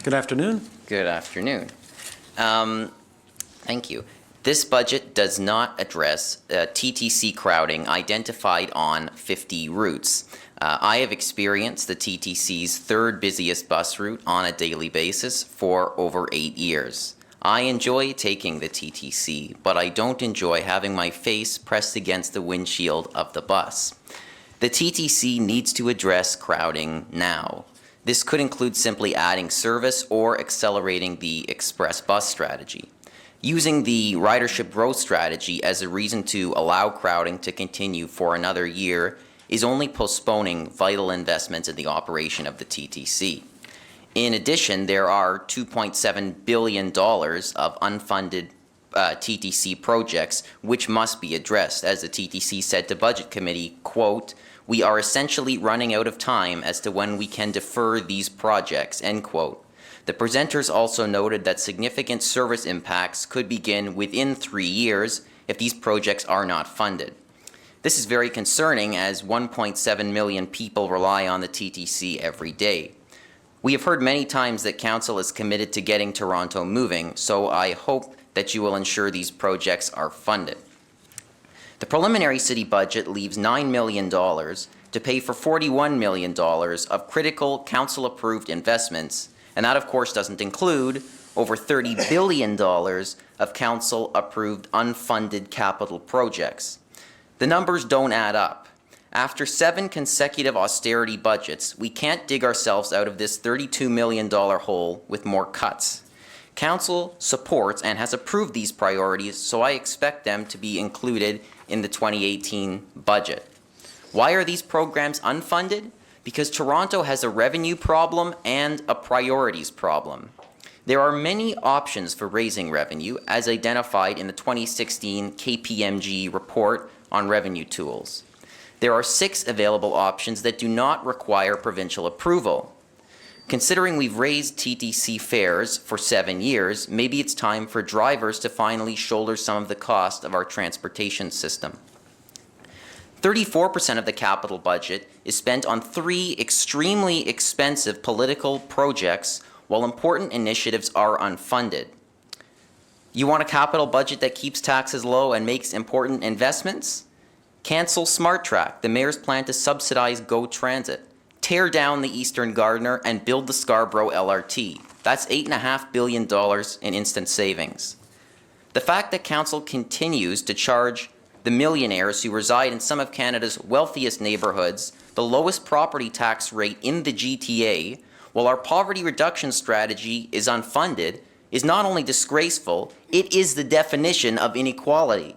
Good afternoon. Good afternoon. Thank you. This budget does not address TTC crowding identified on 50 routes. I have experienced the TTC's third busiest bus route on a daily basis for over 8 years. I enjoy taking the TTC, but I don't enjoy having my face pressed against the windshield of the bus. The TTC needs to address crowding now. This could include simply adding service or accelerating the express bus strategy. Using the ridership growth strategy as a reason to allow crowding to continue for another year is only postponing vital investments in the operation of the TTC. In addition, there are $2.7 billion of unfunded TTC projects which must be addressed. As the TTC said to Budget Committee, quote, "We are essentially running out of time as to when we can defer these projects," end quote. The presenters also noted that significant service impacts could begin within 3 years if these projects are not funded. This is very concerning as 1.7 million people rely on the TTC every day. We have heard many times that Council is committed to getting Toronto moving, so I hope that you will ensure these projects are funded. The preliminary city budget leaves $9 million to pay for $41 million of critical Council-approved investments, and that of course doesn't include over $30 billion of Council-approved unfunded capital projects. The numbers don't add up. After 7 consecutive austerity budgets, we can't dig ourselves out of this $32 million hole with more cuts. Council supports and has approved these priorities, so I expect them to be included in the 2018 budget. Why are these programs unfunded? Because Toronto has a revenue problem and a priorities problem. There are many options for raising revenue, as identified in the 2016 KPMG report on revenue tools. There are 6 available options that do not require provincial approval. Considering we've raised TTC fares for 7 years, maybe it's time for drivers to finally shoulder some of the cost of our transportation system. 34% of the capital budget is spent on 3 extremely expensive political projects, while important initiatives are unfunded. You want a capital budget that keeps taxes low and makes important investments? Cancel SmartTrack, the mayor's plan to subsidize GO Transit. Tear down the Eastern Gardiner and build the Scarborough LRT. That's $8.5 billion in instant savings. The fact that Council continues to charge the millionaires who reside in some of Canada's wealthiest neighbourhoods the lowest property tax rate in the GTA, while our poverty reduction strategy is unfunded, is not only disgraceful, it is the definition of inequality.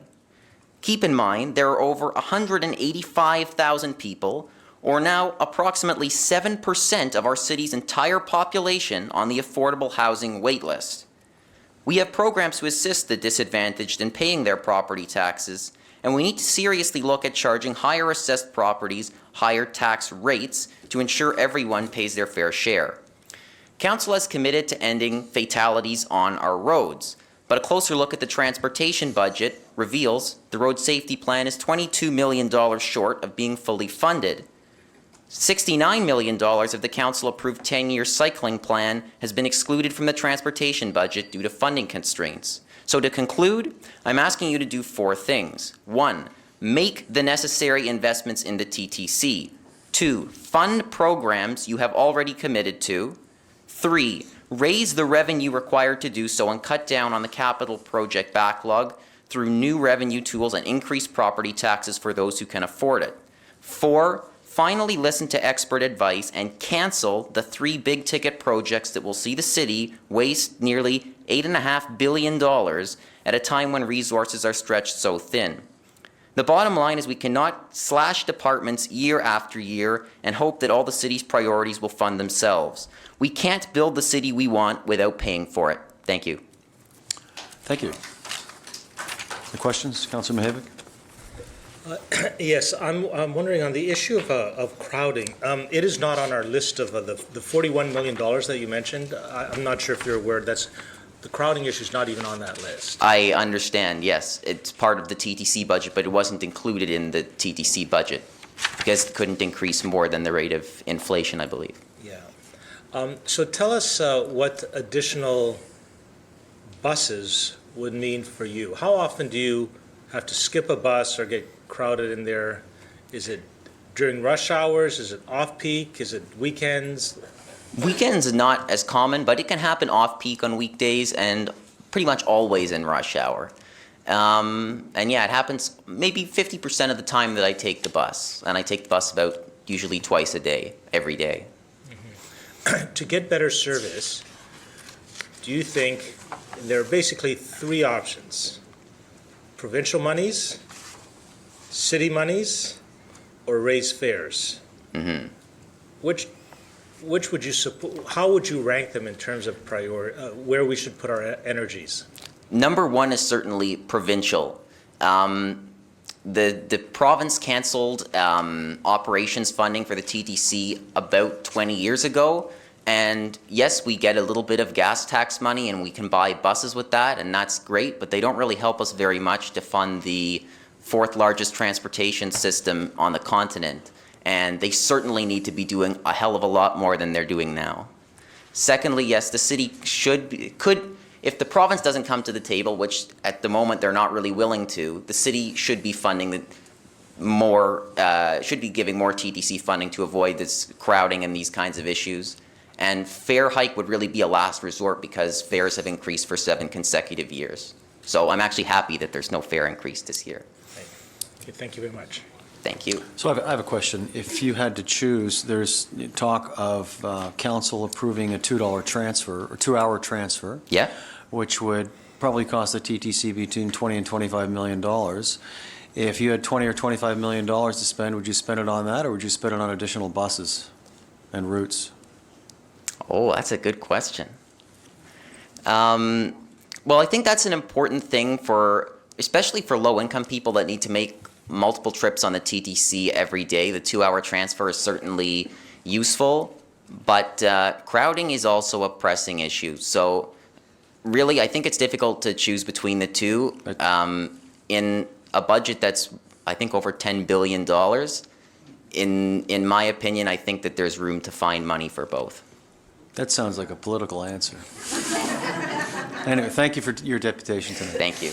Keep in mind, there are over 185,000 people, or now approximately 7% of our city's entire population, on the affordable housing waitlist. We have programs to assist the disadvantaged in paying their property taxes, and we need to seriously look at charging higher assessed properties higher tax rates to ensure everyone pays their fair share. Council has committed to ending fatalities on our roads, but a closer look at the transportation budget reveals the road safety plan is $22 million short of being fully funded. $69 million of the Council-approved 10-year cycling plan has been excluded from the transportation budget due to funding constraints. So to conclude, I'm asking you to do 4 things. 1, make the necessary investments in the TTC. 2, fund programs you have already committed to. 3, raise the revenue required to do so and cut down on the capital project backlog through new revenue tools and increase property taxes for those who can afford it. 4, finally listen to expert advice and cancel the 3 big-ticket projects that will see the city waste nearly $8.5 billion at a time when resources are stretched so thin. The bottom line is we cannot slash departments year after year and hope that all the city's priorities will fund themselves. We can't build the city we want without paying for it. Thank you. Thank you. The questions, Councillor Mihevik? Yes, I'm wondering on the issue of crowding. It is not on our list of the $41 million that you mentioned. I'm not sure if you're aware that's the crowding issue is not even on that list. I understand, yes. It's part of the TTC budget, but it wasn't included in the TTC budget because it couldn't increase more than the rate of inflation, I believe. Yeah. So tell us what additional buses would mean for you. How often do you have to skip a bus or get crowded in there? Is it during rush hours? Is it off-peak? Is it weekends? Weekends is not as common, but it can happen off-peak on weekdays and pretty much always in rush hour. And yeah, it happens maybe 50% of the time that I take the bus. And I take the bus about usually twice a day, every day. To get better service, do you think there are basically three options? Provincial monies, city monies, or raise fares? Mm-hmm. Which would you how would you rank them in terms of where we should put our energies? Number one is certainly provincial. The province canceled operations funding for the TTC about 20 years ago. And yes, we get a little bit of gas tax money and we can buy buses with that, and that's great, but they don't really help us very much to fund the fourth largest transportation system on the continent. And they certainly need to be doing a hell of a lot more than they're doing now. Secondly, yes, the city could, if the province doesn't come to the table, which at the moment they're not really willing to, the city should be funding should be giving more TTC funding to avoid this crowding and these kinds of issues. And fare hike would really be a last resort because fares have increased for 7 consecutive years. So I'm actually happy that there's no fare increase this year. Okay, thank you very much. Thank you. So I have a question. If you had to choose, there's talk of council approving a $2 transfer, or 2-hour transfer. Yeah. Which would probably cost the TTC between $20 and $25 million. If you had $20 or $25 million to spend, would you spend it on that, or would you spend it on additional buses and routes? Oh, that's a good question. Well, I think that's an important thing especially for low-income people that need to make multiple trips on the TTC every day. The 2-hour transfer is certainly useful, but crowding is also a pressing issue. So really, I think it's difficult to choose between the two. In a budget that's, I think, over $10 billion, in my opinion, I think that there's room to find money for both. That sounds like a political answer. Anyway, thank you for your deputation tonight. Thank you.